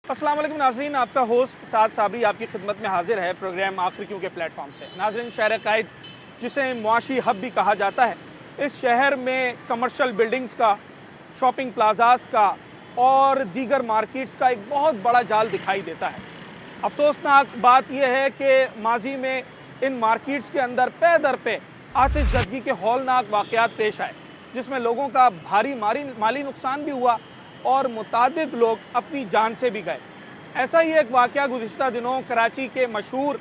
अस्सलाम वालेकुम नाज़रीन, आपका होस्ट साद साबरी आपकी खिदमत में हाजिर है प्रोग्राम आखिरी के प्लेटफॉर्म से। नाज़रीन, शहर कायद जिसे मुआशी हब भी कहा जाता है, इस शहर में कमर्शियल बिल्डिंग्स का, शॉपिंग प्लाजास का और दीगर मार्केट्स का एक बहुत बड़ा जाल दिखाई देता है। अफसोसनाक बात यह है कि माजी में इन मार्केट्स के अंदर पे दर पे आतिशज़दगी के हौलनाक वाक़यात पेश आए, जिसमें लोगों का भारी माली नुकसान भी हुआ और मुतादिद लोग अपनी जान से भी गए। ऐसा ही एक वाक़या गुज़िश्ता दिनों कराची के मशहूर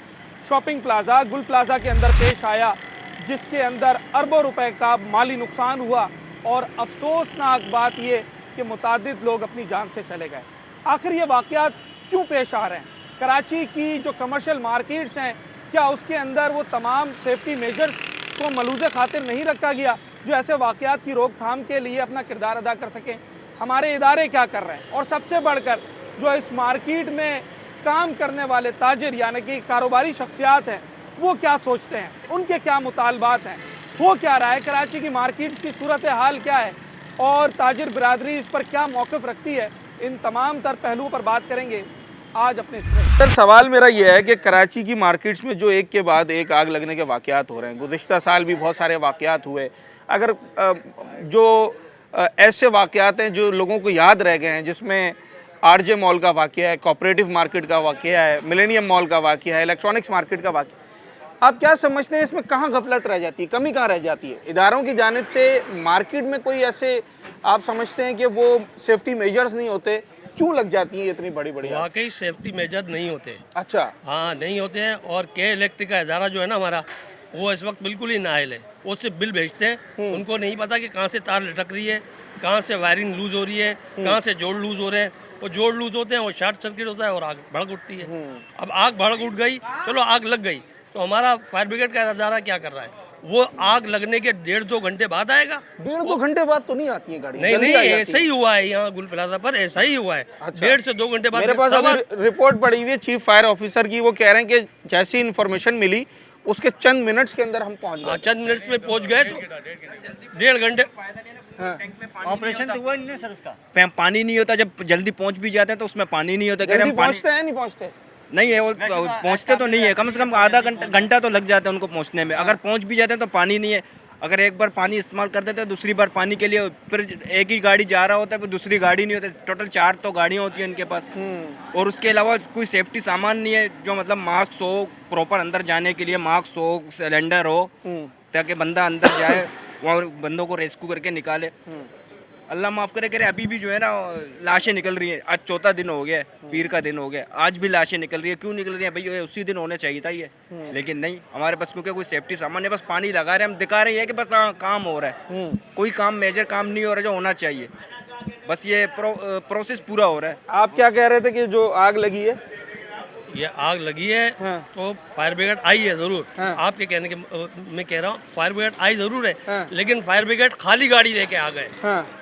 शॉपिंग प्लाज़ा गुल प्लाज़ा के अंदर पेश आया, जिसके अंदर अरबों रुपए का माली नुकसान हुआ और अफसोसनाक बात ये कि मुतादिद लोग अपनी जान से चले गए। आखिर ये वाक़यात क्यों पेश आ रहे हैं? कराची की जो कमर्शियल मार्केट्स हैं, क्या उसके अंदर वो तमाम सेफ्टी मेजर्स को मलूज़ खातिर नहीं रखा गया जो ऐसे वाक़यात की रोकथाम के लिए अपना किरदार अदा कर सकें? हमारे इदारे क्या कर रहे हैं? और सबसे बढ़कर जो इस मार्केट में काम करने वाले ताजिर यानी कि कारोबारी शख्सियात हैं, वो क्या सोचते हैं, उनके क्या मुतालबात हैं, हो क्या रहा है, कराची की मार्केट्स की सूरत हाल क्या है और ताजिर बिरादरी इस पर क्या मौक़िफ़ रखती है, इन तमाम तर पहलुओं पर बात करेंगे आज अपने सर। सवाल मेरा यह है कि कराची की मार्केट्स में जो एक के बाद एक आग लगने के वाक़यात हो रहे हैं, गुज़िश्ता साल भी बहुत सारे वाक़यात हुए, अगर जो ऐसे वाक़यात हैं जो लोगों को याद रह गए हैं, जिसमें आरजे मॉल का वाक़या है, कोऑपरेटिव मार्केट का वाक़या है, मिलेनियम मॉल का वाक़या है, इलेक्ट्रॉनिक्स मार्केट का वाक़या, आप क्या समझते हैं इसमें कहाँ गफलत रह जाती है, कमी कहाँ रह जाती है इदारों की जानिब से? मार्केट में कोई ऐसे आप समझते हैं कि वो सेफ्टी मेजर्स नहीं होते, क्यों लग जाती है इतनी बड़ी बड़ी? वाकई सेफ्टी मेजर नहीं होते। अच्छा, हाँ, नहीं होते हैं। और के इलेक्ट्रिक का इदारा जो है ना हमारा, वो इस वक्त बिल्कुल ही नाअहल है। वो सिर्फ बिल भेजते हैं, उनको नहीं पता कि कहाँ से तार लटक रही है, कहाँ से वायरिंग लूज हो रही है, कहाँ से जोड़ लूज हो रहे हैं। वो जोड़ लूज होते हैं, वो शॉर्ट सर्किट होता है और आग भड़क उठती है। अब आग भड़क उठ गई, चलो आग लग गई, तो हमारा फायर ब्रिगेड का इदारा क्या कर रहा है? वो आग लगने के 1.5-2 घंटे बाद आएगा। 1.5-2 घंटे बाद तो नहीं आती है गाड़ी? नहीं, ऐसा ही हुआ है यहाँ गुल प्लाजा पर, ऐसा ही हुआ है। अच्छा। 1.5 से 2 घंटे बाद मेरे पास अभी रिपोर्ट पड़ी हुई है चीफ फायर ऑफिसर की, वो कह रहे हैं कि जैसी इन्फॉर्मेशन मिली उसके चंद मिनट्स के अंदर हम पहुंच गए। चंद मिनट्स में पहुंच गए तो 1.5 घंटे। ऑपरेशन तो हुआ नहीं ना सर उसका। पानी नहीं होता, जब जल्दी पहुंच भी जाते हैं तो उसमें पानी नहीं होता। जल्दी पहुंचते हैं नहीं पहुंचते? नहीं है, वो पहुंचते तो नहीं है, कम से कम आधा घंटा तो लग जाता है उनको पहुंचने में। अगर पहुंच भी जाते हैं तो पानी नहीं है। अगर एक बार पानी इस्तेमाल कर देते हैं, दूसरी बार पानी के लिए फिर एक ही गाड़ी जा रहा होता है, फिर दूसरी गाड़ी नहीं होती। टोटल 4 तो गाड़ियाँ होती हैं इनके पास, और उसके अलावा कोई सेफ्टी सामान नहीं है जो मतलब मास्क हो, प्रॉपर अंदर जाने के लिए मास्क हो, सिलेंडर हो, ताकि बंदा अंदर जाए और बंदों को रेस्क्यू करके निकाले। अल्लाह माफ़ करे, कह रहे अभी भी जो है ना लाशें निकल रही हैं। आज चौथा दिन हो गया, पीर का दिन हो गया, आज भी लाशें निकल रही है। क्यों निकल रही हैं भाई? उसी दिन होना चाहिए था ये, लेकिन नहीं, हमारे पास क्योंकि कोई सेफ्टी सामान है, बस पानी लगा रहे हैं, हम दिखा रहे हैं कि बस हाँ काम हो रहा है। कोई काम मेजर काम नहीं हो रहा जो होना चाहिए, बस ये प्रोसेस पूरा हो रहा है। आप क्या कह रहे थे कि जो आग लगी है? ये आग लगी है तो फायर ब्रिगेड आई है ज़रूर। आपके कहने के मैं कह रहा हूँ फायर ब्रिगेड आई ज़रूर है, लेकिन फायर ब्रिगेड खाली गाड़ी लेके आ गए।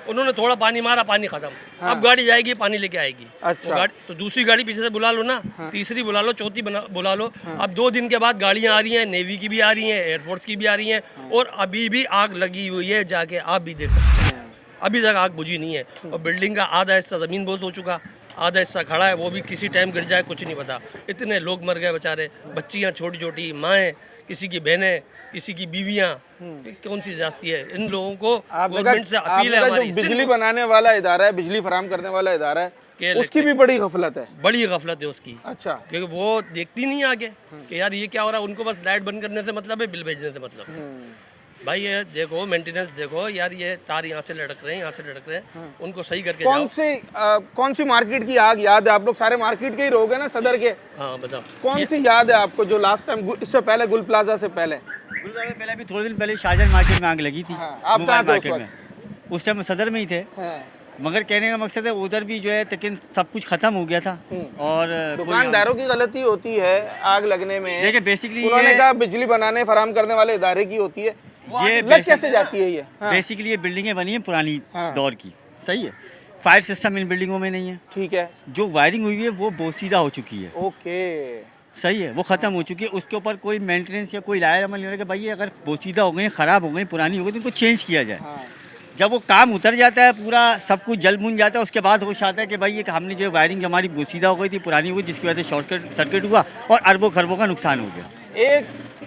उन्होंने थोड़ा पानी मारा, पानी खत्म। अब गाड़ी जाएगी, पानी लेके आएगी। अच्छा। गाड़ी तो दूसरी गाड़ी पीछे से बुला लो ना, तीसरी बुला लो, चौथी बुला लो। अब 2 दिन के बाद गाड़ियाँ आ रही हैं, नेवी की भी आ रही हैं, एयरफोर्स की भी आ रही हैं, और अभी भी आग लगी हुई है। जाके आप भी देख सकते हैं, अभी तक आग बुझी नहीं है। और बिल्डिंग का आधा हिस्सा ज़मीन बोझ हो चुका, आधा हिस्सा खड़ा है, वो भी किसी टाइम गिर जाए कुछ नहीं पता। इतने लोग मर गए बेचारे, बच्चियाँ छोटी छोटी, माएँ, किसी की बहनें, किसी की बीवियाँ। कौन सी जाती है? इन लोगों को गवर्नमेंट से अपील है हमारी। बिजली बनाने वाला इदारा है, बिजली फराम करने वाला इदारा है, उसकी भी बड़ी गफलत है। बड़ी गफलत है उसकी। अच्छा। क्योंकि वो देखती नहीं आगे कि यार ये क्या हो रहा है। उनको बस लाइट बंद करने से मतलब है, बिल भेजने से मतलब है। भाई ये देखो, मेंटेनेंस देखो यार, ये तार यहाँ से लटक रहे हैं, यहाँ से लटक रहे हैं, उनको सही करके जाओ। कौन सी मार्केट की आग याद है? आप लोग सारे मार्केट के ही रहोगे ना, सदर के? हाँ बताओ, कौन सी याद है आपको जो लास्ट टाइम इससे पहले गुल प्लाजा से पहले? गुल प्लाजा पहले भी थोड़े दिन पहले शाहजहां मार्केट में आग लगी थी। आप कहाँ थे उस वक्त? उस टाइम सदर में ही थे। मगर कहने का मकसद है उधर भी जो है, लेकिन सब कुछ खत्म हो गया था। और दुकानदारों की गलती होती है आग लगने में। देखिए बेसिकली उन्होंने कहा बिजली बनाने फराम करने वाले इदारे की होती है, ये लग कैसे जाती है ये? बेसिकली ये बिल्डिंगें बनी है पुरानी दौर की, सही है। फायर सिस्टम इन बिल्डिंगों में नहीं है, ठीक है। जो वायरिंग हुई है वो बोसीदा हो चुकी है, ओके, सही है, वो ख़त्म हो चुकी है। उसके ऊपर कोई मेंटेनेंस या कोई लाया अमल नहीं हो रहा कि भाई अगर बोसीदा हो गई, ख़राब हो गई, पुरानी हो गई, तो इनको चेंज किया जाए। जब वो काम उतर जाता है पूरा सब कुछ जल बुन जाता है, उसके बाद होश आता है कि भाई ये हमने जो वायरिंग हमारी गुसीदा हो गई थी, पुरानी हो गई, जिसकी वजह से शॉर्ट सर्किट हुआ और अरबों खरबों का नुकसान हो गया।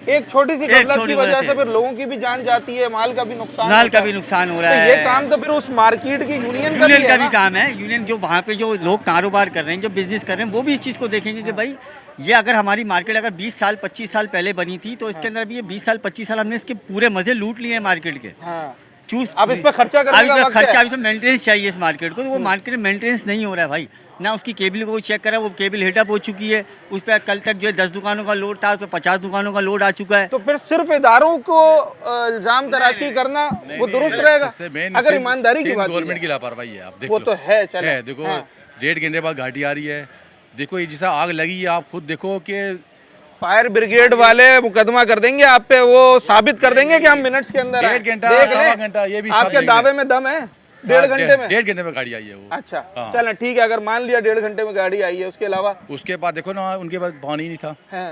एक छोटी सी गफलत की छोटी वजह वजह से से फिर लोगों की भी जान जाती है, माल का भी नुकसान माल होता का भी है। नुकसान हो रहा तो है। ये काम तो फिर उस मार्केट की यूनियन का यूनियन का भी है ना? काम है। यूनियन जो वहाँ पे जो लोग कारोबार कर रहे हैं, जो बिजनेस कर रहे हैं, वो भी इस चीज़ को देखेंगे कि भाई ये अगर हमारी मार्केट अगर 20 साल 25 साल पहले बनी थी तो इसके अंदर अभी ये 20 साल 25 साल हमने इसके पूरे मजे लूट लिए हैं मार्केट के। हाँ। चूज अब इस पे खर्चा करने अब का इस पे वक्त है। खर्चा, अब इस पे मेंटेनेंस चाहिए इस मार्केट को, तो वो मार्केट में मेंटेनेंस नहीं हो रहा है भाई। ना उसकी केबल को चेक करा, वो केबल हिटअप हो चुकी है। उस पर कल तक जो है 10 दुकानों का लोड था, उस पर 50 दुकानों का लोड आ चुका है। तो फिर सिर्फ इदारों को इल्जाम तराशी करना वो दुरुस्त रहेगा? अगर ईमानदारी की बात गवर्नमेंट की लापरवाही है, आप देखो। वो तो है, चलो है, देखो 1.5 घंटे बाद घाटी आ रही है। देखो ये जैसा आग लगी है, आप खुद देखो कि फायर ब्रिगेड वाले मुकदमा कर देंगे आप पे, वो साबित कर देंगे कि हम मिनट्स के अंदर आए। 1.5 घंटा, देख सवा लें। घंटा, ये भी आपके दावे में दम है? 1.5 घंटे में? 1.5 घंटे में गाड़ी आई है वो। अच्छा हाँ। चलो ठीक है, अगर मान लिया 1.5 घंटे में गाड़ी आई है, उसके अलावा उसके बाद देखो ना, उनके पास पानी नहीं था। है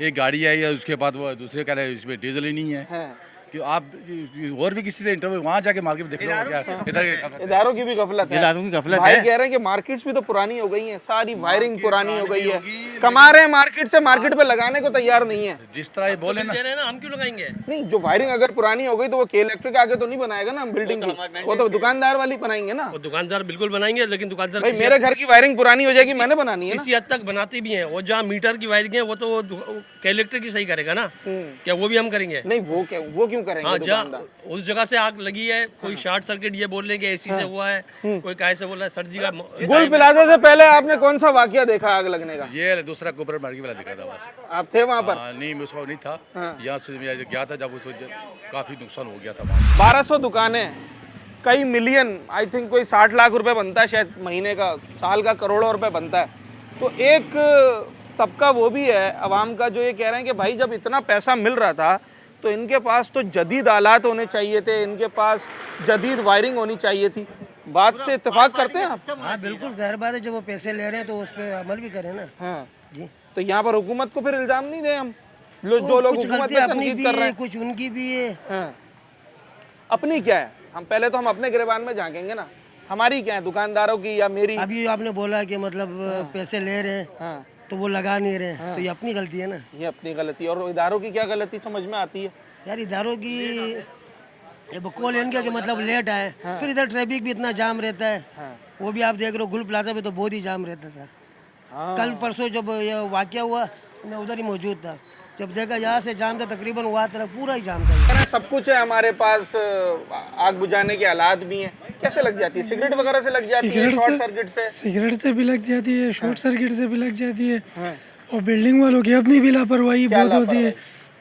एक गाड़ी आई है, उसके बाद वो दूसरे कह रहे हैं इसमें डीजल ही नहीं है। कि आप और भी किसी से इंटरव्यू वहाँ जाके मार्केट में देख लो क्या इधर इदारों की भी गफलत है। इदारों की गफलत भाई है। कह रहे हैं कि मार्केट्स भी तो पुरानी हो गई हैं, सारी वायरिंग पुरानी हो गई है, कमा रहे हैं मार्केट से, मार्केट पे लगाने को तैयार नहीं है। जिस तरह ये बोले ना, दे रहे हैं ना, हम क्यों लगाएंगे? नहीं, जो वायरिंग अगर पुरानी हो गई तो वो के इलेक्ट्रिक आगे तो नहीं बनाएगा ना बिल्डिंग की, वो तो दुकानदार वाली बनाएंगे ना। वो दुकानदार बिल्कुल बनाएंगे, लेकिन दुकानदार भाई मेरे घर की वायरिंग पुरानी हो जाएगी, मैंने बनानी है ना। किसी हद तक बनाते भी हैं। वो जहाँ मीटर की वायरिंग है वो तो इलेक्ट्रिक ही सही करेगा ना, क्या वो भी हम करेंगे? नहीं वो क्यों करेंगे हाँ, दुकानदार? उस जगह से आग लगी है, कोई शॉर्ट सर्किट ये बोल रहे कि एसी से हुआ है, कोई काहे से बोल रहा है, सर्दी का गुल प्लाजा से पहले आपने कौन सा वाकया देखा आग लगने का? ये दूसरा कोपर मार्केट वाला दिखा था बस। आप थे वहाँ पर? नहीं, मैं उस वक्त नहीं था। हाँ। यहाँ से मैं गया था जब उसको काफ़ी नुकसान हो गया था वहाँ। 1200 दुकानें, कई मिलियन, आई थिंक कोई 60 लाख रुपए बनता है शायद महीने का, साल का करोड़ों रुपए बनता है। तो एक तबका वो भी है अवाम का जो ये कह रहे हैं कि भाई जब इतना पैसा मिल रहा था तो इनके पास तो जदीद आलात होने चाहिए थे, इनके पास जदीद वायरिंग होनी चाहिए थी। बात से इत्तेफाक करते हैं आप? हाँ बिल्कुल, जाहिर बात है, जब वो पैसे ले रहे हैं तो उस पर अमल भी करें ना। हाँ जी, तो यहाँ पर हुकूमत को फिर इल्जाम नहीं दें हम, जो लोग कुछ हुकूमत गलती पे अपनी तनकीद भी कर रहे है, हैं। कुछ उनकी भी है। हाँ। अपनी क्या है? हम पहले तो हम अपने गिरबान में झांकेंगे ना, हमारी क्या है, दुकानदारों की या मेरी? अभी आपने बोला कि मतलब पैसे ले रहे हैं हाँ, तो वो लगा नहीं रहे हैं, तो ये अपनी गलती है ना। ये अपनी गलती। और इदारों की क्या गलती समझ में आती है? यार इधारों की ये बकौल है इनका कि मतलब लेट आए, फिर इधर ट्रैफिक भी इतना जाम रहता है। वो भी आप देख रहे हो, गुल प्लाजा पे तो बहुत ही जाम रहता था। कल परसों जब ये वाकया हुआ मैं उधर ही मौजूद था, जब देखा यहाँ से जाम था, तकरीबन वहाँ तरफ पूरा ही जाम था। सब कुछ है हमारे पास, आग बुझाने के आलात भी हैं। कैसे लग जाती है? सिगरेट वगैरह से लग जाती है, शॉर्ट सर्किट से? सिगरेट से भी लग जाती है, शॉर्ट सर्किट से भी लग जाती है, और बिल्डिंग वालों की अपनी भी लापरवाही बहुत होती है।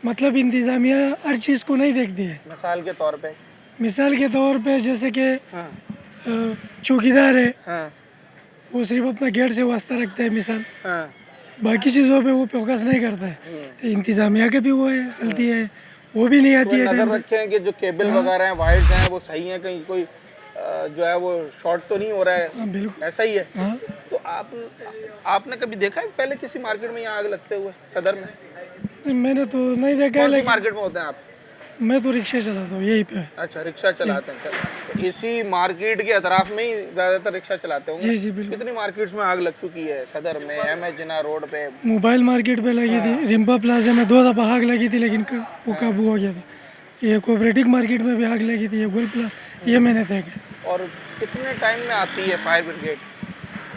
मतलब इंतजामिया हर चीज़ को नहीं देखती है। मिसाल के तौर पे? मिसाल के तौर पे जैसे कि चौकीदार है, हाँ, वो सिर्फ अपना गेट से वास्ता रखता है मिसाल, हाँ, बाकी चीज़ों पे वो फोकस नहीं करता है। इंतजामिया के भी वो है गलती है, वो भी नहीं आती है नजर टाइम पे। रखें कि जो केबल वगैरह हैं, वायर्स हैं, वो सही हैं, कहीं कोई जो है वो शॉर्ट तो नहीं हो रहा है? हाँ, बिल्कुल। ऐसा ही है। हाँ, तो आपने कभी देखा है पहले किसी मार्केट में यहाँ आग लगते हुए, सदर में? मैंने तो नहीं देखा है, कौन सी लेकिन मार्केट में होते हैं आप? मैं तो रिक्शा चलाता हूँ यहीं पे। अच्छा, रिक्शा चलाते हैं। तो इसी मार्केट के अतराफ में ही ज्यादातर रिक्शा चलाते होंगे? जी जी बिल्कुल। कितनी मार्केट्स में आग लग चुकी है? सदर में, एमएच जिना रोड पे? मोबाइल मार्केट पे लगी थी, रिम्पा प्लाजा में 2 दफ़ा आग लगी थी, लेकिन वो काबू हो गया था। ये कोऑपरेटिव मार्केट में भी आग लगी थी, ये गुल प्लाजा, ये मैंने देखा। और कितने टाइम में आती है फायर ब्रिगेड?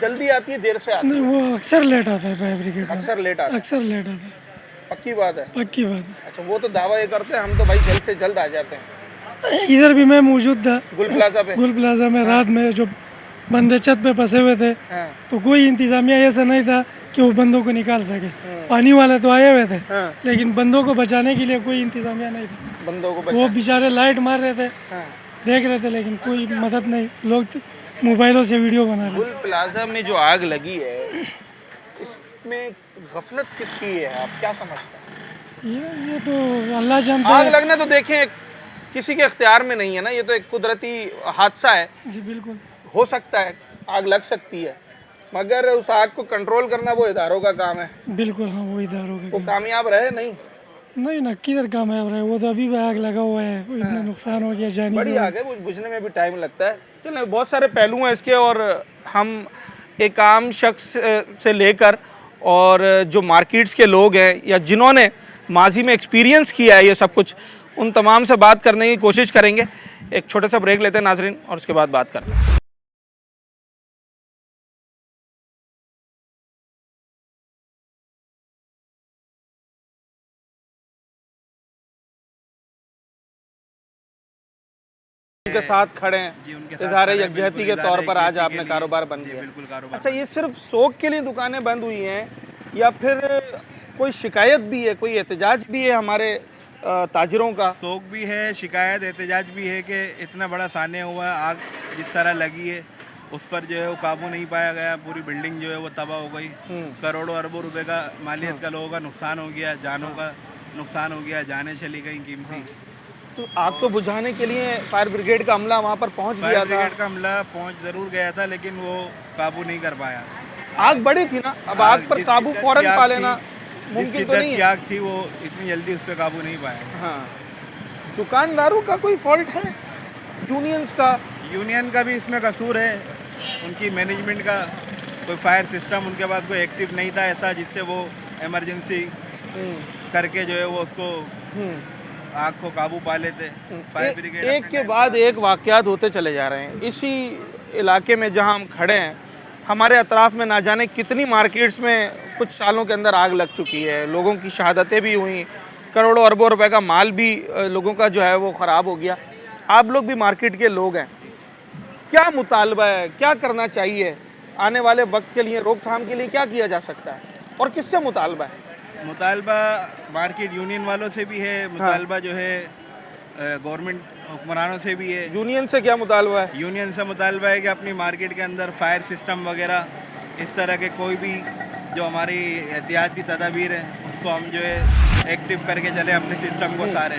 जल्दी आती है, देर से आती है? नहीं, वो अक्सर लेट आता है फायर ब्रिगेड में, अक्सर लेट आता है। अक्सर लेट आता है, पक्की बात है? पक्की बात अच्छा, वो तो दावा ये करते हैं हम तो भाई जल्द से जल्द आ जाते हैं। है। इधर भी मैं मौजूद था गुल प्लाजा पे? गुल प्लाजा में, रात में जो बंदे छत पे फंसे हुए थे, हाँ, तो कोई इंतजामिया ऐसा नहीं था कि वो बंदों को निकाल सके। पानी वाले तो आए हुए थे, हाँ। लेकिन बंदों को बचाने के लिए कोई इंतजामिया नहीं था। बंदों को वो बेचारे लाइट मार रहे थे, हाँ। देख रहे थे, लेकिन कोई मदद नहीं। लोग तो मोबाइलों से वीडियो बना रहे। गुल प्लाजा में जो आग लगी है, इसमें गफलत किसकी है, आप क्या समझते हैं? ये तो अल्लाह जानता आग है। लगना तो देखें किसी के इख्तियार में नहीं है ना, ये तो एक कुदरती हादसा है। जी बिल्कुल। हो सकता है आग लग सकती है, मगर उस आग को कंट्रोल करना वो इदारों का काम है। बिल्कुल हाँ, वो इदारों वो का कामयाब रहे नहीं, नहीं ना, किधर कामयाब रहे, वो तो अभी भी आग लगा हुआ है, वो इतना नुकसान हो गया जानी बड़ी में। आग है, वो बुझने में भी टाइम लगता है। चलिए, बहुत सारे पहलू हैं इसके, और हम एक आम शख्स से लेकर और जो मार्केट्स के लोग हैं या जिन्होंने माजी में एक्सपीरियंस किया है ये सब कुछ, उन तमाम से बात करने की कोशिश करेंगे। एक छोटा सा ब्रेक लेते हैं नाजरीन, और उसके बाद बात करते हैं। उनके साथ खड़े हैं, जी, उनके साथ इज़हार खड़े हैं, यकजहती बिल्कुल के इज़हार तौर पर आज यकजहती के आपने लिए। कारोबार बंद जी, किया। बिल्कुल कारोबार अच्छा, ये सिर्फ शौक के लिए दुकानें बंद हुई हैं या फिर कोई शिकायत भी है, कोई एहतजाज भी है हमारे ताजिरों का? शौक भी है, शिकायत एहतजाज भी है कि इतना बड़ा सान्य हुआ, आग जिस तरह लगी है उस पर जो है वो काबू नहीं पाया गया, पूरी बिल्डिंग जो है वो तबाह हो गई। करोड़ों अरबों रुपए का मालियत का लोगों का नुकसान हो गया, जानों का नुकसान हो गया, जानें चली गई कीमती। तो आग को बुझाने के लिए फायर ब्रिगेड का अमला वहाँ पर पहुँच गया फायर था। ब्रिगेड का अमला पहुंच ज़रूर गया था, लेकिन वो काबू नहीं कर पाया। आग बड़ी थी ना, अब आग पर जिस काबू शिद्दत फौरन की आग पा थी, लेना जिस मुमकिन तो शिद्दत नहीं की है। आग थी वो इतनी जल्दी उस पर काबू नहीं पाया। हाँ, दुकानदारों का कोई फॉल्ट है, यूनियंस का? यूनियन का भी इसमें कसूर है, उनकी मैनेजमेंट का कोई फायर सिस्टम उनके पास कोई एक्टिव नहीं था ऐसा जिससे वो इमरजेंसी करके जो है वो उसको आग को काबू पा लेते। फायर ब्रिगेड एक के बाद एक वाक़यात होते चले जा रहे हैं। इसी इलाके में जहां हम खड़े हैं, हमारे अतराफ़ में ना जाने कितनी मार्केट्स में कुछ सालों के अंदर आग लग चुकी है, लोगों की शहादतें भी हुई, करोड़ों अरबों रुपए का माल भी लोगों का जो है वो ख़राब हो गया। आप लोग भी मार्केट के लोग हैं, क्या मुतालबा है, क्या करना चाहिए आने वाले वक्त के लिए, रोकथाम के लिए क्या किया जा सकता है और किससे मुतालबा है? मुतालबा मार्केट यूनियन वालों से भी है, मुतालबा जो है गवर्नमेंट हुक्मरानों से भी है। यूनियन से क्या मुतालबा है? यूनियन से मुतालबा है कि अपनी मार्केट के अंदर फायर सिस्टम वगैरह इस तरह के कोई भी जो हमारी एहतियाती तदाबीर है उसको हम जो है एक्टिव करके चले अपने सिस्टम को सारे।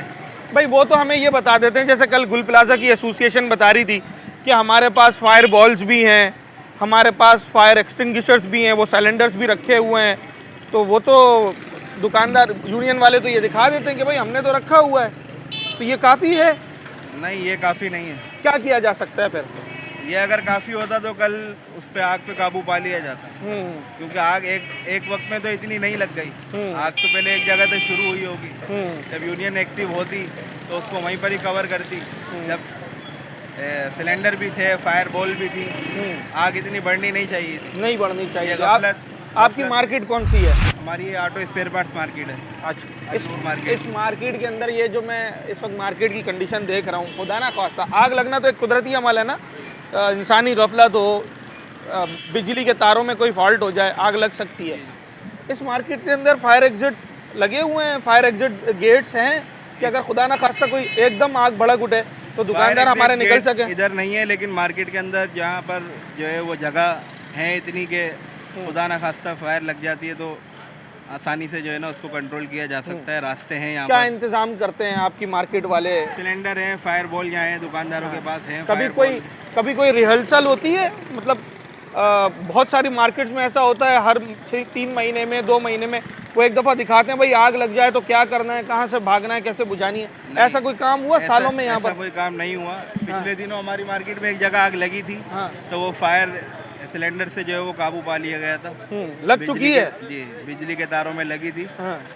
भाई वो तो हमें ये बता देते हैं, जैसे कल गुल प्लाजा की एसोसिएशन बता रही थी कि हमारे पास फायर बॉल्स भी हैं, हमारे पास फायर एक्सटिंग्विशर्स भी हैं, वो सिलेंडर्स भी रखे हुए हैं। तो वो तो दुकानदार यूनियन वाले तो ये दिखा देते हैं कि भाई हमने तो रखा हुआ है, तो ये काफ़ी है? नहीं, ये काफ़ी नहीं है। क्या किया जा सकता है फिर? ये अगर काफ़ी होता तो कल उस पर आग पे काबू पा लिया जाता, क्योंकि आग एक वक्त में तो इतनी नहीं लग गई। आग तो पहले एक जगह से शुरू हुई होगी, जब यूनियन एक्टिव होती तो उसको वहीं पर ही कवर करती। जब सिलेंडर भी थे, फायर बॉल भी थी, आग इतनी बढ़नी नहीं चाहिए थी। नहीं बढ़नी चाहिए। ये आप, गफलत- आपकी मार्केट कौन सी है? हमारी ये ऑटो स्पेयर पार्ट्स मार्केट है। अच्छा, अजनूर मार्केट। इस मार्केट के अंदर ये जो मैं इस वक्त मार्केट की कंडीशन देख रहा हूँ, खुदा ना खास्ता आग लगना तो एक कुदरती अमल है ना, इंसानी गफलत हो, बिजली के तारों में कोई फॉल्ट हो जाए, आग लग सकती है। इस मार्केट के अंदर फायर एग्जिट लगे हुए हैं, फायर एग्जिट गेट्स हैं कि अगर खुदा ना खास्ता कोई एकदम आग भड़क उठे तो दुकानदार हमारे निकल सके? इधर नहीं है, लेकिन मार्केट के अंदर जहाँ पर जो है वो जगह है इतनी के खुदा ना खास्ता फायर लग जाती है तो आसानी से जो है ना उसको कंट्रोल किया जा सकता है। रास्ते हैं यहाँ क्या पर, इंतजाम करते हैं आपकी मार्केट वाले? सिलेंडर हैं, फायर बॉल यहाँ हैं, दुकानदारों के पास हैं। कभी कोई रिहर्सल होती है? मतलब बहुत सारी मार्केट्स में ऐसा होता है, हर 3 महीने में 2 महीने में वो एक दफ़ा दिखाते हैं भाई आग लग जाए तो क्या करना है, कहाँ से भागना है, कैसे बुझानी है। ऐसा कोई काम हुआ सालों में यहाँ ऐसा पर? कोई काम नहीं हुआ। पिछले दिनों हमारी मार्केट में एक जगह आग लगी थी, तो वो फायर सिलेंडर से जो है वो काबू पा लिया गया था। लग बिजली चुकी के- है? जी, बिजली के तारों में लगी थी,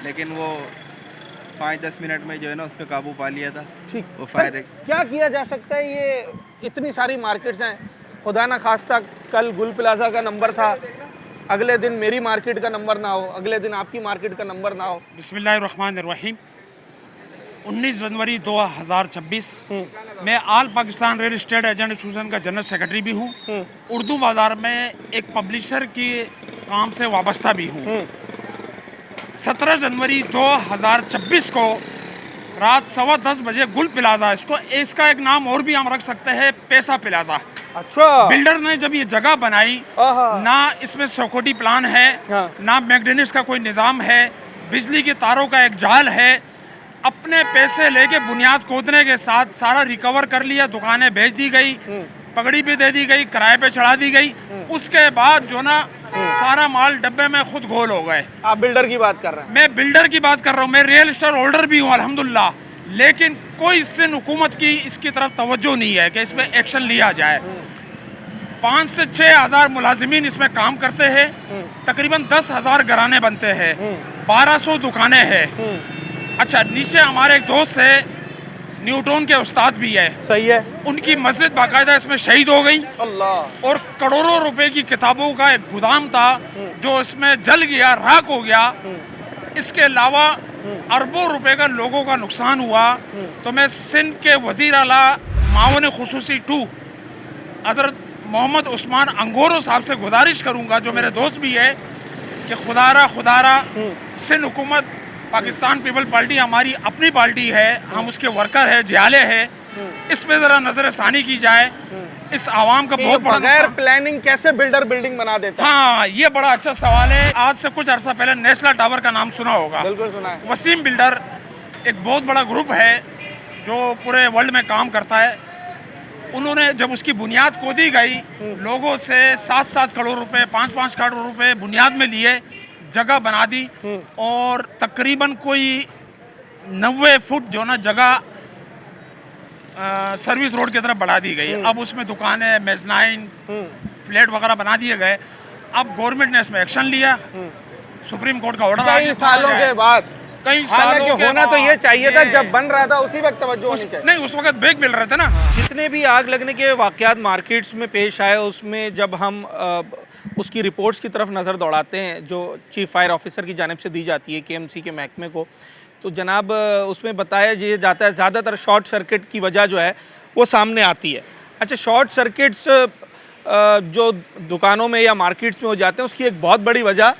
लेकिन वो 5-10 मिनट में जो है ना उस पर काबू पा लिया था। ठीक। वो फायर क्या किया जा सकता है? ये इतनी सारी मार्केट्स हैं, खुदा ना खास्ता कल गुल प्लाजा का नंबर था, अगले दिन मेरी मार्केट का नंबर ना हो, अगले दिन आपकी मार्केट का नंबर ना हो। बिस्मिल्लाहिर्रहमानिर्रहीम। 19 जनवरी 2026 मैं all Pakistan real estate agent association का जनरल सेक्रेटरी भी हूँ। उर्दू बाज़ार में एक पब्लिशर के काम से वाबस्ता भी हूँ। 17 जनवरी 2026 को रात 10:15 बजे गुल प्लाजा, इसका एक नाम और भी हम रख सकते हैं, पैसा प्लाजा। अच्छा, बिल्डर ने जब ये जगह बनाई, ना इसमें सिक्योरिटी प्लान है, ना मैकडेनिस का कोई निज़ाम है, बिजली के तारों का एक जाल है। अपने पैसे लेके बुनियाद खोदने के साथ सारा रिकवर कर लिया, दुकानें बेच दी गई, पगड़ी भी दे दी गई, किराए पे चढ़ा दी गई। उसके बाद जो ना सारा माल डब्बे में खुद घोल हो गए। आप बिल्डर की बात कर रहे हैं। मैं बिल्डर की बात कर रहा हूँ, मैं रियल एस्टेट होल्डर भी हूँ अल्हम्दुलिल्लाह, लेकिन कोई सिंध हुकूमत की इसकी तरफ तवज्जो नहीं है कि इसमें एक्शन लिया जाए। 5 से 6 हज़ार मुलाजिमीन इसमें काम करते हैं, तकरीबन 10,000 घराने बनते हैं, 1200 दुकानें हैं। अच्छा, नीचे हमारे एक दोस्त है, न्यूटन के उस्ताद भी है, सही है। उनकी मस्जिद बाकायदा इसमें शहीद हो गई अल्लाह। और करोड़ों रुपए की किताबों का एक गोदाम था जो इसमें जल गया, राख हो गया। इसके अलावा अरबों रुपए का लोगों का नुकसान हुआ। तो मैं सिंध के वजीर आला मावन खुसूसी 2 हज़रत मोहम्मद उस्मान अंगोरो साहब से गुजारिश करूंगा, जो मेरे दोस्त भी है, कि खुदारा सिंध हुकूमत, पाकिस्तान पीपल पार्टी हमारी अपनी पार्टी है, हम उसके वर्कर है, जियाले है, इस पे ज़रा नज़र सानी की जाए। इस आवाम का बहुत बड़ा बगैर प्लानिंग कैसे बिल्डर बिल्डिंग बना देता है? हाँ, ये बड़ा अच्छा सवाल है। आज से कुछ अर्सा पहले नेस्ला टावर का नाम सुना होगा। बिल्कुल सुना है। वसीम बिल्डर एक बहुत बड़ा ग्रुप है जो पूरे वर्ल्ड में काम करता है। उन्होंने जब उसकी बुनियाद खोदी गई, लोगों से 7-7 करोड़ रुपए, 5-5 करोड़ रुपए बुनियाद में लिए, जगह बना दी और तकरीबन कोई 90 फुट जो ना जगह सर्विस रोड की तरफ बढ़ा दी गई। अब उसमें दुकानें, मेजनाइन, फ्लैट वगैरह बना दिए गए। अब गवर्नमेंट ने इसमें एक्शन लिया, सुप्रीम कोर्ट का ऑर्डर आ कई गया सालों के बाद। कई हालांकि सालों के होना तो ये चाहिए था, बाद जब बन रहा था उसी वक्त तवज्जो होनी चाहिए। नहीं, उस वक्त ब्रेक मिल रहे थे ना। जितने भी आग लगने के वाकयात मार्केट्स में पेश आए, उसमें जब हम उसकी रिपोर्ट्स की तरफ नज़र दौड़ाते हैं जो चीफ फायर ऑफिसर की जानिब से दी जाती है KMC के महकमे को, तो जनाब उसमें बताया जाता है ज़्यादातर शॉर्ट सर्किट की वजह जो है वो सामने आती है। अच्छा, शॉर्ट सर्किट्स जो दुकानों में या मार्केट्स में हो जाते हैं, उसकी एक बहुत बड़ी वजह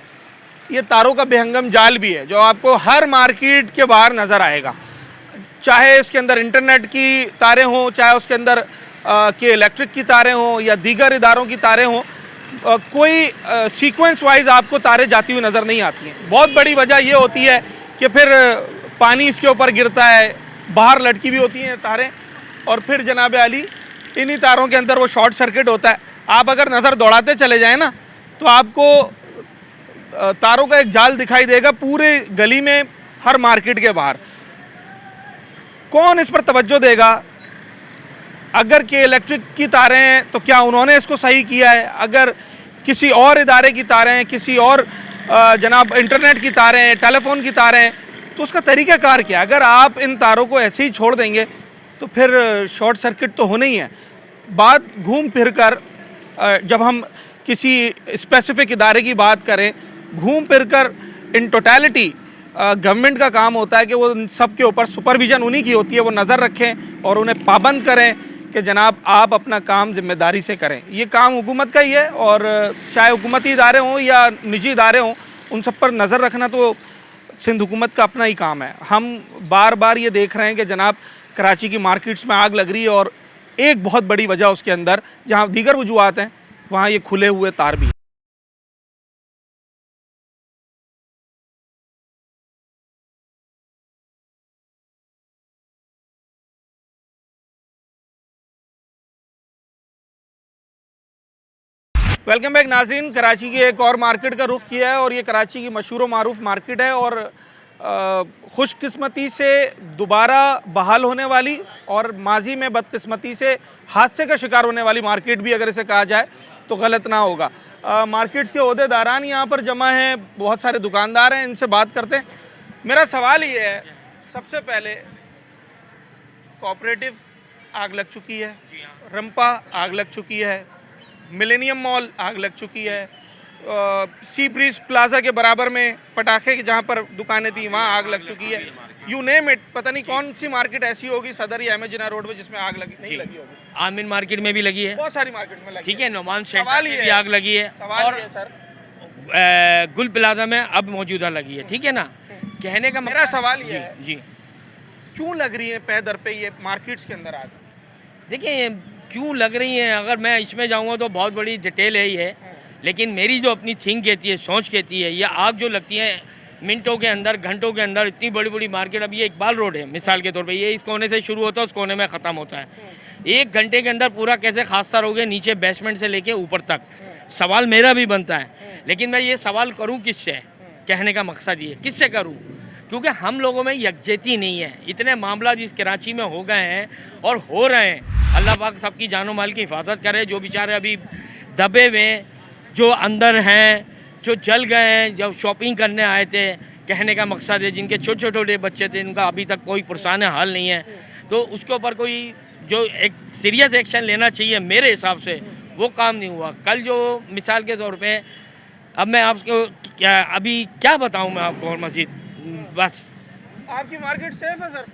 ये तारों का बेहंगम जाल भी है, जो आपको हर मार्केट के बाहर नज़र आएगा। चाहे इसके अंदर इंटरनेट की तारें हों, चाहे उसके अंदर के इलेक्ट्रिक की तारें हों या दीगर इदारों की तारें हों, कोई सीक्वेंस वाइज आपको तारें जाती हुई नज़र नहीं आती हैं। बहुत बड़ी वजह ये होती है कि फिर पानी इसके ऊपर गिरता है, बाहर लटकी हुई होती हैं तारें, और फिर जनाब आली इन्हीं तारों के अंदर वो शॉर्ट सर्किट होता है। आप अगर नज़र दौड़ाते चले जाएं ना, तो आपको तारों का एक जाल दिखाई देगा पूरे गली में, हर मार्केट के बाहर। कौन इस पर तवज्जो देगा? अगर के इलेक्ट्रिक की तारें हैं तो क्या उन्होंने इसको सही किया है? अगर किसी और इदारे की तारें हैं, किसी और जनाब इंटरनेट की तारें हैं, टेलीफोन की तारें हैं, तो उसका तरीक़ाकार क्या है? अगर आप इन तारों को ऐसे ही छोड़ देंगे तो फिर शॉर्ट सर्किट तो होना ही है। बात घूम फिर कर जब हम किसी स्पेसिफिक इदारे की बात करें, घूम फिर कर इन टोटलिटी गवर्नमेंट का काम होता है कि वो सब के ऊपर सुपरविजन उन्हीं की होती है, वो नज़र रखें और उन्हें पाबंद करें कि जनाब आप अपना काम जिम्मेदारी से करें। ये काम हुकूमत का ही है, और चाहे हुकूमती इदारे हों या निजी इदारे हों, उन सब पर नज़र रखना तो सिंध हुकूमत का अपना ही काम है। हम बार बार ये देख रहे हैं कि जनाब कराची की मार्केट्स में आग लग रही है, और एक बहुत बड़ी वजह उसके अंदर, जहाँ दीगर वजूहात हैं, वहाँ ये खुले हुए तार भी हैं। वेलकम बैक नाजरीन। कराची की एक और मार्केट का रुख किया है, और ये कराची की मशहूर व मारूफ मार्केट है, और खुशकिस्मती से दोबारा बहाल होने वाली और माजी में बदकिस्मती से हादसे का शिकार होने वाली मार्केट भी अगर इसे कहा जाए तो गलत ना होगा। मार्केट्स के ओहदेदारान यहाँ पर जमा हैं, बहुत सारे दुकानदार हैं, इनसे बात करते हैं। मेरा सवाल ये है, सबसे पहले कोऑपरेटिव आग लग चुकी है, रंपा आग लग चुकी है, मिलेनियम मॉल आग लग चुकी है, सी ब्रीज प्लाजा के बराबर में पटाखे की जहाँ पर दुकानें थी वहाँ आग लग चुकी है। यू नेम इट, पता नहीं कौन सी मार्केट ऐसी होगी सदर या एमजिना रोड पे जिसमें आग लगी नहीं लगी होगी। आमिर मार्केट में भी लगी है, बहुत सारी मार्केट में लगी। ठीक है, नोमान सेंटर सवाल में ये भी आग लगी है, सवाल और ये सर गुल प्लाजा में अब मौजूदा लगी है। ठीक है ना, कहने का मेरा सवाल ये है, जी, क्यों लग रही है पे दर पे ये मार्केट्स के अंदर आग? देखिए क्यों लग रही हैं, अगर मैं इसमें जाऊंगा तो बहुत बड़ी डिटेल है ये, लेकिन मेरी जो अपनी थिंक कहती है, सोच कहती है, ये आग जो लगती है मिनटों के अंदर, घंटों के अंदर, इतनी बड़ी बड़ी मार्केट, अब ये इकबाल रोड है मिसाल के तौर पे, ये इस कोने से शुरू होता है, उस कोने में ख़त्म होता है। 1 घंटे के अंदर पूरा कैसे खादसा हो गया नीचे बेसमेंट से लेके ऊपर तक। सवाल मेरा भी बनता है, लेकिन मैं ये सवाल करूं किससे? कहने का मकसद ये किससे करूं? क्योंकि हम लोगों में यकजहती नहीं है। इतने मामला जिस कराची में हो गए हैं और हो रहे हैं, अल्लाह पाक सबकी जानो माल की हिफाजत करे। जो बेचारे अभी दबे हुए, जो अंदर हैं, जो जल गए हैं, जब शॉपिंग करने आए थे, कहने का मकसद है जिनके छोटे छोटे बच्चे थे, इनका अभी तक कोई पुरसान हाल नहीं है, तो उसके ऊपर कोई जो एक सीरियस एक्शन लेना चाहिए मेरे हिसाब से, वो काम नहीं हुआ। कल जो मिसाल के तौर पे, अब मैं आपको अभी क्या बताऊं मैं आपको, और मजीद बस आपकी मार्केट सेफ है सर?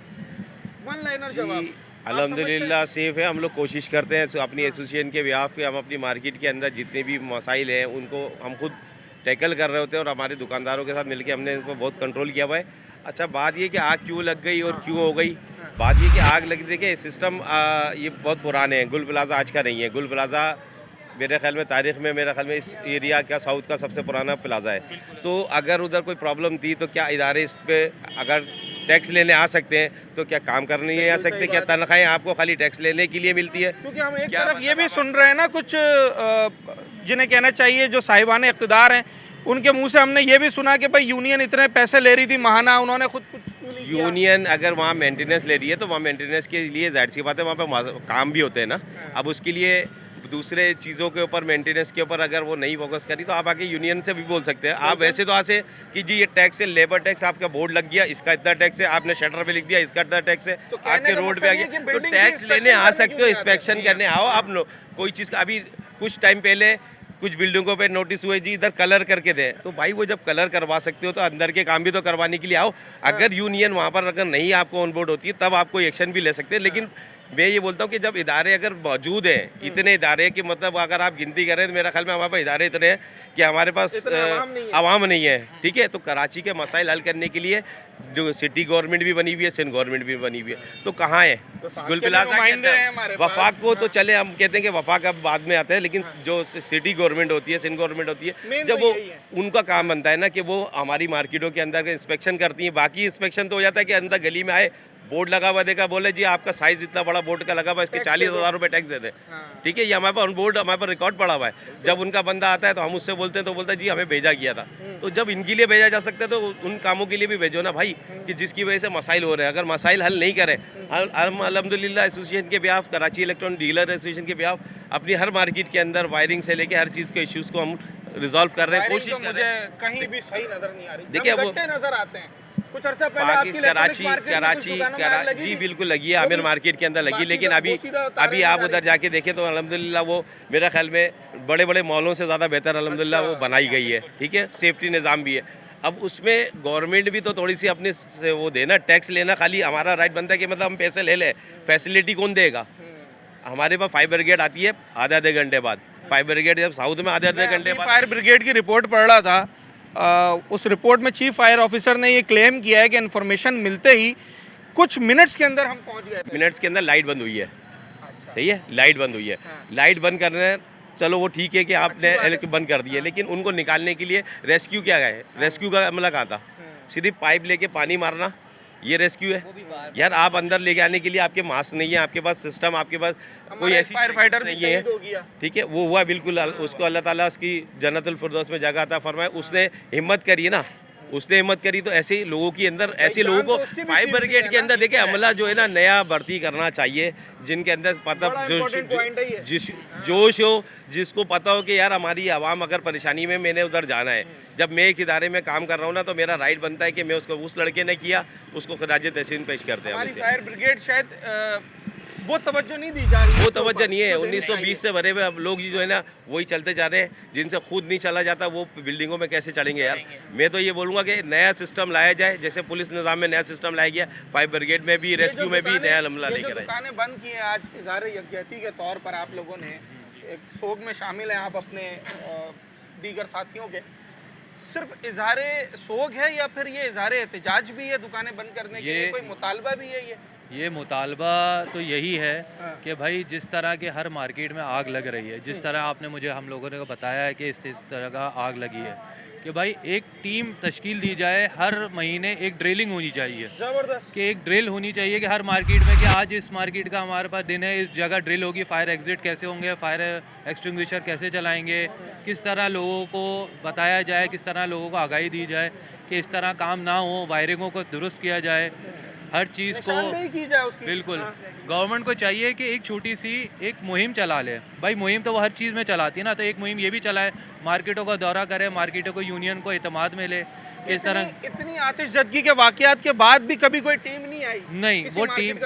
वन लाइनर जवाब। अल्हम्दुलिल्लाह सेफ़ है। हम लोग कोशिश करते हैं अपनी एसोसिएशन के बिहाफ पे, हम अपनी मार्केट के अंदर जितने भी मसाइल हैं उनको हम खुद टैकल कर रहे होते हैं और हमारे दुकानदारों के साथ मिलकर हमने इनको बहुत कंट्रोल किया हुआ है। अच्छा, बात ये कि आग क्यों लग गई और क्यों हो गई, बात ये कि आग लगी, देखिए सिस्टम ये बहुत पुराने हैं। गुल प्लाजा आज का नहीं है। गुल प्लाजा मेरे ख्याल में तारीख़ में, मेरे ख्याल में इस एरिया का साउथ का सबसे पुराना प्लाजा है। तो अगर उधर कोई प्रॉब्लम थी तो क्या इदारे इस पर अगर टैक्स लेने आ सकते हैं तो क्या काम करने नहीं आ सकते? क्या तनख्वाहें आपको खाली टैक्स लेने के लिए मिलती है? क्योंकि हम एक तरफ ये भी सुन रहे हैं ना, कुछ जिन्हें कहना चाहिए जो साहिबान इक़्तिदार हैं, उनके मुंह से हमने ये भी सुना कि भाई यूनियन इतने पैसे ले रही थी महाना, उन्होंने खुद कुछ क्यों नहीं किया? यूनियन अगर वहाँ मेंटेनेंस ले रही है तो वहाँ मेंटेनेंस के लिए जाहिर सी बात है वहाँ पे काम भी होते हैं ना। अब उसके लिए दूसरे चीज़ों के ऊपर, मेंटेनेंस के ऊपर अगर वो नहीं फोकस करी तो आप आके यूनियन से भी बोल सकते हैं। आप वैसे तो आज से कि जी ये टैक्स है, लेबर टैक्स आपका बोर्ड लग गया, इसका इतना टैक्स है, आपने शटर पे लिख दिया इसका इतना टैक्स है, आपके रोड पे आ गया, तो टैक्स लेने आ सकते हो, इंस्पेक्शन करने आओ आप लोग। कोई चीज़ का अभी कुछ टाइम पहले कुछ बिल्डिंगों पे नोटिस हुए जी इधर कलर करके दें, तो भाई वो जब कलर करवा सकते हो तो अंदर के काम भी तो करवाने के लिए आओ। अगर यूनियन वहाँ पर अगर नहीं आपको ऑन बोर्ड होती है तब आप कोई एक्शन भी ले सकते हैं। लेकिन मैं ये बोलता हूँ कि जब इदारे अगर मौजूद हैं, इतने इदारे कि मतलब अगर आप गिनती करें तो मेरा ख्याल में हमारे पास इदारे इतने हैं कि हमारे पास आवाम नहीं है, ठीक है। तो कराची के मसाइल हल करने के लिए जो सिटी गवर्नमेंट भी बनी हुई है, सिंध गवर्नमेंट भी बनी हुई है, तो कहाँ है? गुल प्लाजा के अंदर वफाक को तो चले हम कहते हैं कि वफाक अब बाद में आता है, लेकिन जो सिटी गवर्नमेंट होती है, सिंध गवर्नमेंट होती है, जब वो उनका काम बनता है ना कि वो हमारी मार्केटों के अंदर इंस्पेक्शन करती हैं। बाकी इंस्पेक्शन तो हो जाता है कि अंदर गली में आए, बोर्ड लगा हुआ देखा, बोले जी आपका साइज इतना बड़ा बोर्ड का लगा हुआ है, इसके 40,000 रुपये टैक्स दे दे, ठीक है। ये हमारे पास ऑन बोर्ड, हमारे पास रिकॉर्ड पड़ा हुआ है। जब उनका बंदा आता है तो हम उससे बोलते हैं तो बोलता है जी हमें भेजा गया था। तो जब इनके लिए भेजा जा सकता है तो उन कामों के लिए भी भेजो ना भाई, कि जिसकी वजह से मसाइल हो रहे हैं। अगर मसाइल हल नहीं करें, हम अल्हम्दुलिल्लाह एसोसिएशन के behalf, Karachi electronic dealer association के बिहाफ अपनी हर मार्केट के अंदर वायरिंग से लेके हर चीज़ के इश्यूज़ को हम रिजॉल्व कर रहे हैं, कोशिश कर रहे हैं। कहीं भी सही नजर नहीं आ रही। देखिए वो नजर आते हैं कुछ अर्सा पहले बाकी आपकी कराची जी बिल्कुल लगी है, आमिर मार्केट के अंदर लगी, लेकिन अभी आप उधर जाके देखें तो अल्हम्दुलिल्लाह वो मेरे ख्याल में बड़े बड़े मॉलों से ज़्यादा बेहतर अल्हम्दुलिल्लाह वो बनाई गई है, ठीक है। सेफ्टी निज़ाम भी है। अब उसमें गवर्नमेंट भी तो थोड़ी सी अपने से वो देना, टैक्स लेना खाली हमारा राइट बनता है कि मतलब हम पैसे ले लें, फैसिलिटी कौन देगा? हमारे पास फायर ब्रिगेड आती है आधे घंटे बाद। फायर ब्रिगेड जब साउथ में आधे घंटे बाद, फायर ब्रिगेड की रिपोर्ट पढ़ रहा था, उस रिपोर्ट में चीफ फायर ऑफिसर ने ये क्लेम किया है कि इन्फॉर्मेशन मिलते ही कुछ मिनट्स के अंदर हम पहुंच गए थे। मिनट्स के अंदर लाइट बंद हुई है। सही है, लाइट बंद हुई है। लाइट बंद करने चलो वो ठीक है कि आपने बंद कर दी है, लेकिन उनको निकालने के लिए रेस्क्यू क्या गए? रेस्क्यू का अमला कहाँ था? सिर्फ पाइप लेके पानी मारना ये रेस्क्यू है यार? आप अंदर लेके आने के लिए आपके मास्क नहीं है, आपके पास सिस्टम, आपके पास कोई ऐसी फायर फाइटर नहीं है, ठीक है। वो हुआ बिल्कुल, उसको अल्लाह ताला उसकी जन्नतुल फिरदौस में जगह अता फरमाए। उसने हिम्मत करी ना, उसने हिम्मत करी, तो ऐसे लोगों के अंदर, ऐसे लोगों को फायर ब्रिगेड के अंदर देखिए अमला जो है ना नया भर्ती करना चाहिए, जिनके अंदर पता जोश हो, जिसको पता हो कि यार हमारी आवाम अगर परेशानी में, मैंने उधर जाना है। जब मैं एक इदारे में काम कर रहा हूँ ना तो मेरा राइट बनता है कि मैं उसको, उस लड़के ने किया उसको खराज तहसीन पेश करते हैं। हमारी फायर ब्रिगेड शायद वो तवज्जो नहीं दी जा रही, वो तवज्जो नहीं है। 1920 से भरे हुए अब लोग जो है ना वही चलते जा रहे हैं, जिनसे खुद नहीं चला जाता वो बिल्डिंगों में कैसे चढ़ेंगे यार? मैं तो ये बोलूँगा कि नया सिस्टम लाया जाए, जैसे पुलिस निज़ाम में नया सिस्टम लाया गया, फायर ब्रिगेड में भी, रेस्क्यू में भी नया अमला लेकर आए। दुकानें बंद की हैं आज इज़हार यकजहती के तौर पर, आप लोगों ने एक सोग में शामिल हैं आप अपने दीगर साथियों के, सिर्फ इज़हार सोग है या फिर ये इज़हार एहतजाज भी है दुकानें बंद करने के लिए? कोई मुतालबा भी है? ये मुतालबा तो यही है कि भाई जिस तरह के हर मार्केट में आग लग रही है, जिस तरह आपने मुझे हम लोगों ने बताया है कि इस तरह का आग लगी है, कि भाई एक टीम तश्कील दी जाए, हर महीने एक ड्रिलिंग होनी चाहिए, कि एक ड्रिल होनी चाहिए कि हर मार्केट में कि आज इस मार्केट का हमारे पास दिन है, इस जगह ड्रिल होगी, फायर एग्जिट कैसे होंगे, फायर एक्सटिंग्विशर कैसे चलाएंगे, किस तरह लोगों को बताया जाए, किस तरह लोगों को आगाही दी जाए कि इस तरह काम ना हो, वायरिंगों को दुरुस्त किया जाए, हर चीज़ को बिल्कुल गवर्नमेंट को चाहिए कि एक छोटी सी एक मुहिम चला ले। भाई मुहिम तो वो हर चीज़ में चलाती है ना, तो एक मुहिम ये भी चलाए, मार्केटों का दौरा करे, मार्केटों को यूनियन को एतमाद मिले। इस तरह इतनी आतिशजदगी के वाकयात के बाद भी कभी कोई टीम नहीं आई? नहीं, वो टीम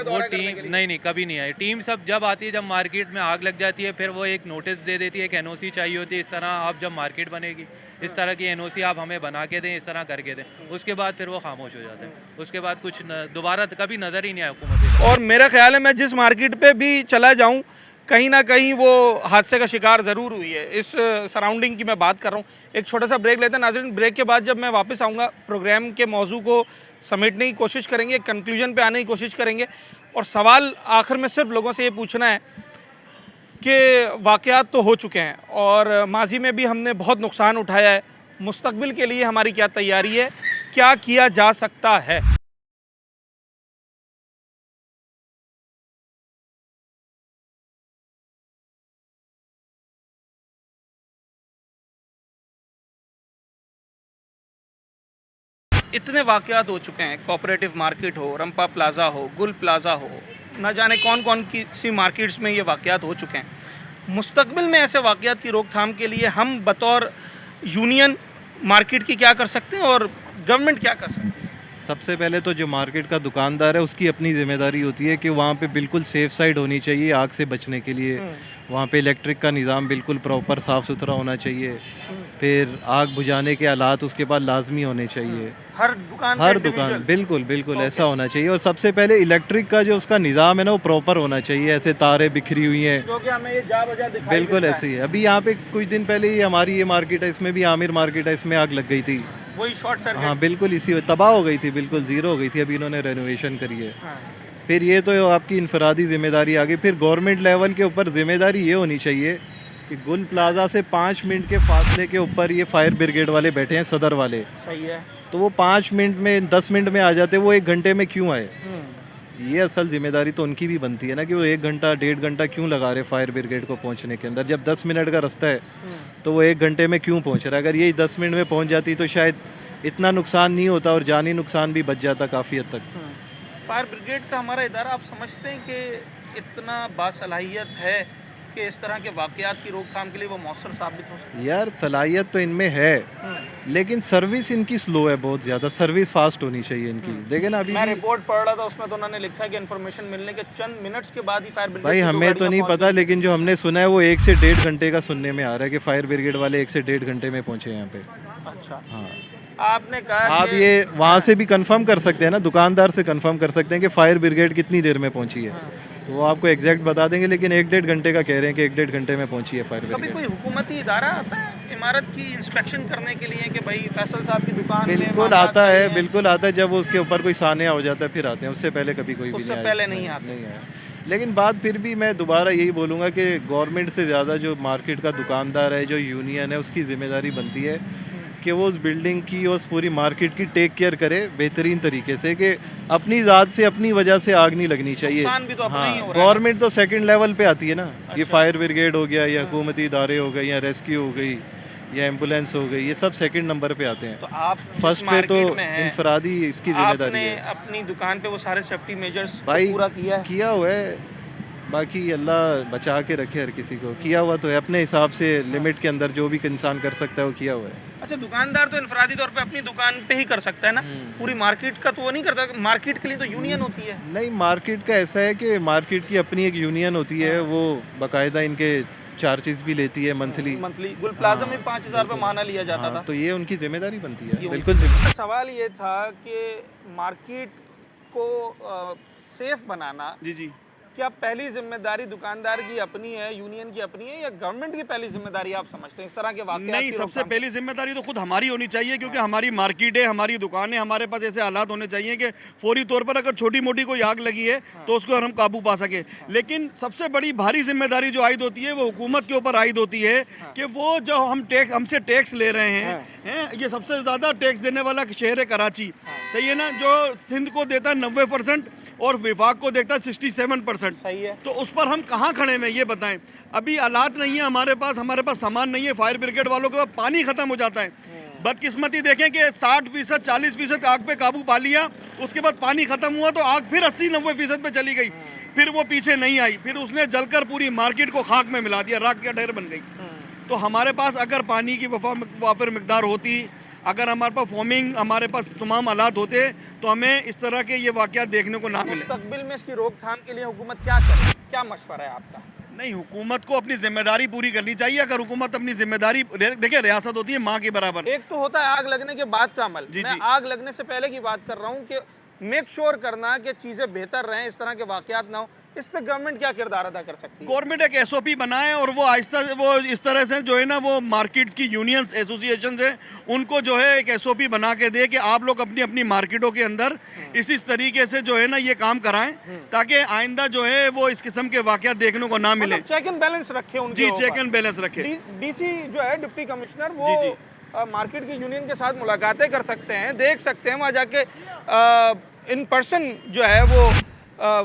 नहीं कभी नहीं आई। टीम सब जब आती है, जब मार्केट में आग लग जाती है, फिर वो एक नोटिस दे देती है, एक एनओसी चाहिए होती है, इस तरह आप जब मार्केट बनेगी इस तरह की एनओसी आप हमें बना के दें, इस तरह करके दें, उसके बाद फिर वो खामोश हो जाते हैं, उसके बाद कुछ दोबारा कभी नज़र ही नहीं आया हुकूमत। और मेरा ख्याल है मैं जिस मार्केट पे भी चला जाऊं, कहीं ना कहीं वो हादसे का शिकार ज़रूर हुई है। इस सराउंडिंग की मैं बात कर रहा हूँ। एक छोटा सा ब्रेक लेते हैं नाज़रीन। ब्रेक के बाद जब मैं वापस आऊँगा, प्रोग्राम के मौजू को समेटने की कोशिश करेंगे, कंक्लूजन पे आने की कोशिश करेंगे, और सवाल आखिर में सिर्फ लोगों से ये पूछना है कि वाक़यात तो हो चुके हैं और माजी में भी हमने बहुत नुकसान उठाया है, मुस्तकबिल के लिए हमारी क्या तैयारी है, क्या किया जा सकता है। इतने वाक़यात हो चुके हैं, कोऑपरेटिव मार्केट हो, रंपा प्लाज़ा हो, गुल प्लाज़ा हो, न जाने कौन कौन की सी मार्केट्स में ये वाक़यात हो चुके हैं। मुस्तकबिल में ऐसे वाक़यात की रोकथाम के लिए हम बतौर यूनियन मार्केट की क्या कर सकते हैं और गवर्नमेंट क्या कर सकती है? सबसे पहले तो जो मार्केट का दुकानदार है उसकी अपनी ज़िम्मेदारी होती है कि वहाँ पे बिल्कुल सेफ़ साइड होनी चाहिए आग से बचने के लिए। वहाँ पे इलेक्ट्रिक का निज़ाम बिल्कुल प्रॉपर साफ़ सुथरा होना चाहिए। फिर आग बुझाने के आलात उसके बाद लाजमी होने चाहिए। हर दुकान बिल्कुल ऐसा होना चाहिए। और सबसे पहले इलेक्ट्रिक का जो उसका निज़ाम है ना वो प्रॉपर होना चाहिए। ऐसे तारें बिखरी हुई हैं, जो कि हमें ये जा बजा दिखाई बिल्कुल देता है। ऐसी है। अभी यहाँ पे कुछ दिन पहले ही हमारी ये मार्केट है, इसमें भी आमिर मार्केट है, इसमें आग लग गई थी। वही शॉर्ट सर्किट। हाँ बिल्कुल, इसी तबाह हो गई थी, बिल्कुल ज़ीरो हो गई थी। अभी इन्होंने रेनोवेशन करी है। फिर ये तो आपकी इनफरादी ज़िम्मेदारी आ गई। फिर गवर्नमेंट लेवल के ऊपर ज़िम्मेदारी ये होनी चाहिए कि गुल प्लाजा से 5 मिनट के फासले के ऊपर ये फायर ब्रिगेड वाले बैठे हैं, सदर वाले। सही है। तो वो 5 मिनट में 10 मिनट में आ जाते, वो 1 घंटे में क्यों आए? ये असल जिम्मेदारी तो उनकी भी बनती है ना कि वो 1 घंटा 1.5 घंटा क्यों लगा रहे फायर ब्रिगेड को पहुंचने के अंदर। जब 10 मिनट का रास्ता है तो वो 1 घंटे में क्यों पहुंच रहा है? अगर ये 10 मिनट में पहुंच जाती तो शायद इतना नुकसान नहीं होता और जानी नुकसान भी बच जाता काफ़ी हद तक। फायर ब्रिगेड का हमारा इदारा, आप समझते हैं कि इतना बासलाहियत है कि इस तरह के वाक़यात की रोकथाम के लिए वो मौसर साबित हो सकती है? यार सलाहियत तो इनमें है, लेकिन सर्विस इनकी स्लो है बहुत ज़्यादा। सर्विस फास्ट होनी चाहिए इनकी। देखिए ना, अभी मैं रिपोर्ट पढ़ रहा था, उसमें तो उन्होंने लिखा है कि इन्फॉर्मेशन मिलने के चंद मिनट्स के बाद ही फायर ब्रिगेड। भाई हमें तो नहीं पता, लेकिन जो हमने सुना है वो 1 से 1.5 घंटे का सुनने में आ रहा है कि फायर ब्रिगेड वाले 1 से 1.5 घंटे में पहुँचे यहाँ पे। अच्छा, हाँ। आपने कहा आप ये वहाँ से भी कंफर्म कर सकते हैं ना, दुकानदार से कंफर्म कर सकते हैं कि फायर ब्रिगेड कितनी देर में पहुँची है। तो वो आपको एग्जैक्ट बता देंगे, लेकिन 1-1.5 घंटे का कह रहे हैं कि 1-1.5 घंटे में पहुँची है फायर कभी ब्रिगेड। कोई हुकूमती इदारा आता है इमारत की इंस्पेक्शन करने के लिए कि भाई फैसल साहब की दुकान में बिल्कुल आता है, बिल्कुल आता है। जब वो उसके ऊपर कोई सानिया हो जाता है फिर आते हैं, उससे पहले कभी कोई भी उससे पहले नहीं आते? नहीं आया। लेकिन बात फिर भी मैं दोबारा यही बोलूँगा कि गवर्नमेंट से ज़्यादा जो मार्केट का दुकानदार है, जो यूनियन है, उसकी ज़िम्मेदारी बनती है कि वो उस बिल्डिंग की, उस पूरी मार्केट की टेक केयर करे बेहतरीन तरीके से, कि अपनी ज़ात से, अपनी वजह से आग नहीं लगनी चाहिए। नुकसान भी तो अपना ही हो रहा है। गवर्नमेंट तो सेकंड लेवल पे आती है ना। ये फायर ब्रिगेड हो गया, या हुकूमती इदारे हो गए, या रेस्क्यू हो गई, या एम्बुलेंस हो गई, ये सब सेकंड नंबर पे आते हैं। तो आप फर्स्ट पे तो इनफरादी इसकी जिम्मेदारी है। अपनी दुकान पे वो सारे सेफ्टी मेजर्स भाई पूरा किया हुआ है। बाकी अल्लाह बचा के रखे हर किसी को। किया हुआ तो है, अपने हिसाब से लिमिट के अंदर जो भी इंसान कर सकता है वो किया हुआ है। अच्छा, दुकानदार तो इनफरादी तौर पे अपनी दुकान पे ही कर सकता है ना, पूरी मार्केट का तो वो नहीं करता। मार्केट के लिए तो यूनियन होती है। नहीं, मार्केट का ऐसा है कि मार्केट की अपनी एक यूनियन होती है, वो बाकायदा इनके चार्जेस भी लेती है मंथली। गुल प्लाजा में 5,000 रुपये माना लिया जाता था। तो ये उनकी जिम्मेदारी बनती है, ये बिल्कुल। सवाल ये था कि मार्केट को सेफ बनाना जी क्या पहली जिम्मेदारी दुकानदार की अपनी है, यूनियन की अपनी है, या गवर्नमेंट की पहली जिम्मेदारी आप समझते हैं इस तरह के वाक़यात नहीं, की सबसे रोकथाम? पहली जिम्मेदारी तो खुद हमारी होनी चाहिए, क्योंकि हमारी मार्केट है, हमारी दुकान है, हमारे पास ऐसे हालात होने चाहिए कि फौरी तौर पर अगर छोटी मोटी कोई आग लगी है तो उसको हम काबू पा सके। लेकिन सबसे बड़ी भारी जिम्मेदारी जो आयद होती है वो हुकूमत के ऊपर आयद होती है कि वो जो हमसे टैक्स ले रहे हैं, ये सबसे ज़्यादा टैक्स देने वाला शहर है कराची, सही है ना, जो सिंध को देता है 90% और विभाग को देखता है 67%। सही है। तो उस पर हम कहाँ खड़े हैं ये बताएं। अभी हालात नहीं है हमारे पास सामान नहीं है। फायर ब्रिगेड वालों के पास पानी खत्म हो जाता है। बदकिस्मती देखें कि 60% 40% आग पे काबू पा लिया, उसके बाद पानी खत्म हुआ तो आग फिर 80-90% पे चली गई, फिर वो पीछे नहीं आई, फिर उसने जलकर पूरी मार्केट को खाक में मिला दिया, राख का ढेर बन गई। तो हमारे पास अगर पानी की वाफिर मिकदार होती, अगर हमारे पास फॉर्मिंग, हमारे पास तमाम हालात होते, तो हमें इस तरह के ये वाक़यात देखने को ना मिले। मुस्तकबिल में इसकी रोकथाम के लिए हुकूमत क्या करे, क्या मशवरा है आपका? नहीं, हुकूमत को अपनी जिम्मेदारी पूरी करनी चाहिए। अगर हुकूमत अपनी जिम्मेदारी, देखिए रियासत होती है माँ के बराबर। एक तो होता है आग लगने के बाद का अमल, जी, मैं जी। आग लगने से पहले की बात कर रहा हूँ कि मेक श्योर करना कि चीज़ें बेहतर रहें, इस तरह के वाक़यात ना हो, इस पे गवर्नमेंट क्या किरदार अदा कर सकती है? गवर्नमेंट एक एसओपी बनाए और वो आहिस्ता वो इस तरह से जो है ना, वो मार्केट्स की यूनियंस एसोसिएशन है, उनको जो है एक एसओपी बना के दे कि आप लोग अपनी अपनी मार्केटों के अंदर इस तरीके से जो है ना ये काम कराएं, ताकि आइंदा जो है वो इस किस्म के वाक़यात देखने को ना मिले। चेक एंड बैलेंस रखे उनके जी, ऊपर। चेक एंड बैलेंस रखे। डीसी जो है डिप्टी कमिश्नर, वो जी, जी। मार्केट की यूनियन के साथ मुलाकातें कर सकते हैं, देख सकते हैं, वहाँ जाके इन पर्सन जो है वो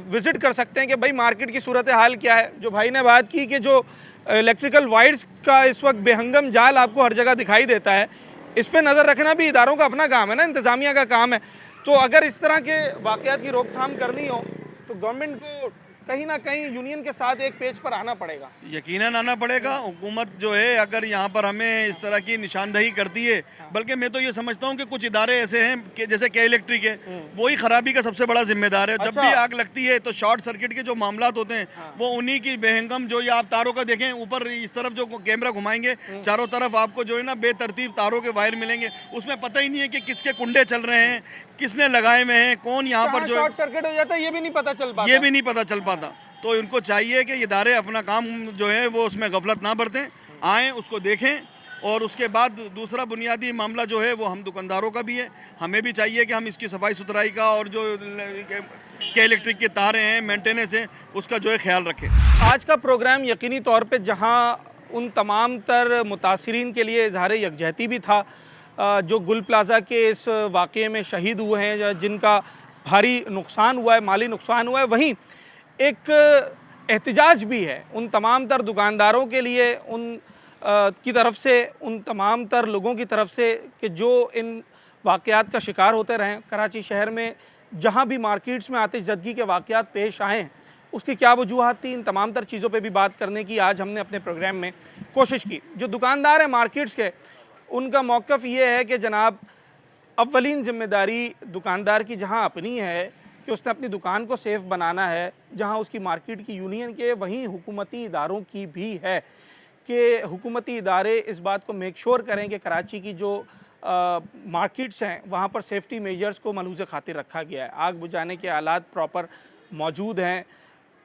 विज़िट कर सकते हैं कि भाई मार्केट की सूरत हाल क्या है। जो भाई ने बात की कि जो इलेक्ट्रिकल वायर्स का इस वक्त बेहंगम जाल आपको हर जगह दिखाई देता है, इस पे नज़र रखना भी इदारों का अपना काम है ना, इंतज़ामिया का काम है। तो अगर इस तरह के वाक़यात की रोकथाम करनी हो तो गवर्नमेंट को कहीं ना कहीं यूनियन के साथ एक पेज पर आना पड़ेगा। यकीनन आना पड़ेगा। हुकूमत जो है अगर यहाँ पर हमें इस तरह की निशानदही करती है, बल्कि मैं तो ये समझता हूँ कि कुछ इदारे ऐसे हैं कि जैसे के इलेक्ट्रिक है, वही खराबी का सबसे बड़ा जिम्मेदार है। जब भी आग लगती है तो शॉर्ट सर्किट के जो मामलात होते हैं वो उन्हीं की बेहंगम, जो ये आप तारों का देखें ऊपर इस तरफ जो कैमरा घुमाएंगे, चारों तरफ आपको जो है ना बेतरतीब तारों के वायर मिलेंगे, उसमें पता ही नहीं है कि किसके कुंडे चल रहे हैं, किसने लगाए हुए हैं, कौन यहाँ पर जो शॉर्ट सर्किट हो जाता है ये भी नहीं पता चल पाता। ये भी नहीं पता चल पाता। तो इनको चाहिए कि इदारे अपना काम जो है वो उसमें गफलत ना बरतें, आएँ उसको देखें। और उसके बाद दूसरा बुनियादी मामला जो है वो हम दुकानदारों का भी है, हमें भी चाहिए कि हम इसकी सफाई सुथराई का और जो के इलेक्ट्रिक के तारें हैं, मेंटेनेंस है, उसका जो है ख्याल रखें। आज का प्रोग्राम यकीनी तौर पे जहां उन तमाम तर मुतासिरीन के लिए इजहार यकजहती भी था जो गुल प्लाज़ा के इस वाक़े में शहीद हुए हैं, जिनका भारी नुकसान हुआ है, माली नुकसान हुआ है, वहीं एक एहतजाज भी है उन तमाम तर दुकानदारों के लिए, उन की तरफ से, उन तमाम तर लोगों की तरफ से कि जो इन वाक़यात का शिकार होते रहें। कराची शहर में जहाँ भी मार्केट्स में आतिशज़दगी के वाक़यात पेश आए हैं, उसकी क्या वजूहात थी, इन तमाम तर चीज़ों पे भी बात करने की आज हमने अपने प्रोग्राम में कोशिश की। जो दुकानदार हैं मार्केट्स के, उनका मौक़िफ़ ये है कि जनाब अव्वलीन ज़िम्मेदारी दुकानदार की जहाँ अपनी है कि उसने अपनी दुकान को सेफ़ बनाना है, जहाँ उसकी मार्केट की यूनियन के, वहीं हुकूमती इदारों की भी है कि हुकूमती इदारे इस बात को मेक श्योर करें कि कराची की जो मार्केट्स हैं वहाँ पर सेफ्टी मेजर्स को मलहूज़ खातिर रखा गया है। आग बुझाने के आलात प्रॉपर मौजूद हैं,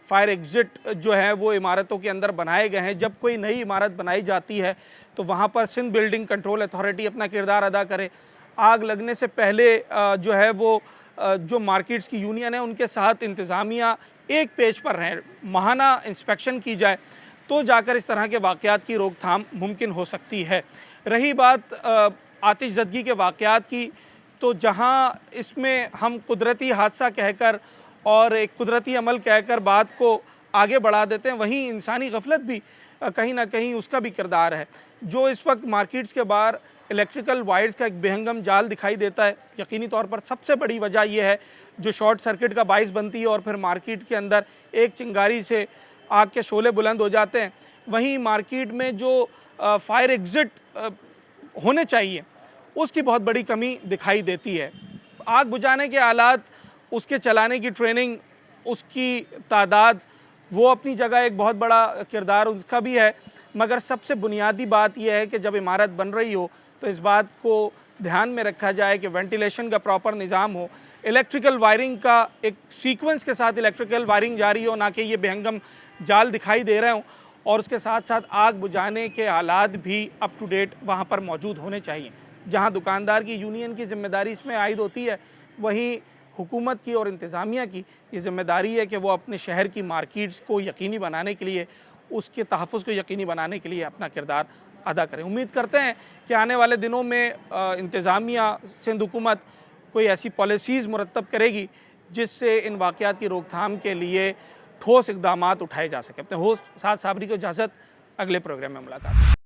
फायर एग्ज़िट जो है वो इमारतों के अंदर बनाए गए हैं। जब कोई नई इमारत बनाई जाती है तो वहाँ पर सिंध बिल्डिंग कंट्रोल अथॉरिटी अपना किरदार अदा करे। आग लगने से पहले जो है वो जो मार्केट्स की यूनियन है उनके साथ इंतज़ामिया एक पेज पर रहें, माहाना इंस्पेक्शन की जाए, तो जाकर इस तरह के वाक़यात की रोकथाम मुमकिन हो सकती है। रही बात आतिशज़दगी के वाक़यात की, तो जहाँ इसमें हम कुदरती हादसा कहकर और एक कुदरती अमल कहकर बात को आगे बढ़ा देते हैं, वहीं इंसानी गफलत भी कहीं ना कहीं उसका भी किरदार है। जो इस वक्त मार्केट्स के बाहर इलेक्ट्रिकल वायर्स का एक बेहंगम जाल दिखाई देता है, यकीनी तौर पर सबसे बड़ी वजह यह है जो शॉर्ट सर्किट का बाइस बनती है और फिर मार्केट के अंदर एक चिंगारी से आग के शोले बुलंद हो जाते हैं। वहीं मार्केट में जो फायर एग्ज़िट होने चाहिए उसकी बहुत बड़ी कमी दिखाई देती है। आग बुझाने के आलात, उसके चलाने की ट्रेनिंग, उसकी तादाद वो अपनी जगह एक बहुत बड़ा किरदार उसका भी है, मगर सबसे बुनियादी बात यह है कि जब इमारत बन रही हो तो इस बात को ध्यान में रखा जाए कि वेंटिलेशन का प्रॉपर निज़ाम हो, इलेक्ट्रिकल वायरिंग का एक सीक्वेंस के साथ इलेक्ट्रिकल वायरिंग जारी हो, ना कि ये बेहंगम जाल दिखाई दे रहे हों, और उसके साथ साथ आग बुझाने के आलात भी अप टू डेट वहाँ पर मौजूद होने चाहिए। जहाँ दुकानदार की यूनियन की ज़िम्मेदारी इसमें आयद होती है, वहीं हुकूमत की और इंतज़ामिया की ये ज़िम्मेदारी है कि वो अपने शहर की मार्केट्स को यकीनी बनाने के लिए, उसके तहफ़्फ़ुज़ को यकीनी बनाने के लिए अपना किरदार अदा करें। उम्मीद करते हैं कि आने वाले दिनों में इंतज़ामिया, सिंध हुकूमत कोई ऐसी पॉलिसीज़ मुरतब करेगी जिससे इन वाक़यात की रोकथाम के लिए ठोस इक़दामात उठाए जा सकें। अपने होस्ट साद साबरी को इजाज़त, अगले प्रोग्राम में मुलाकात।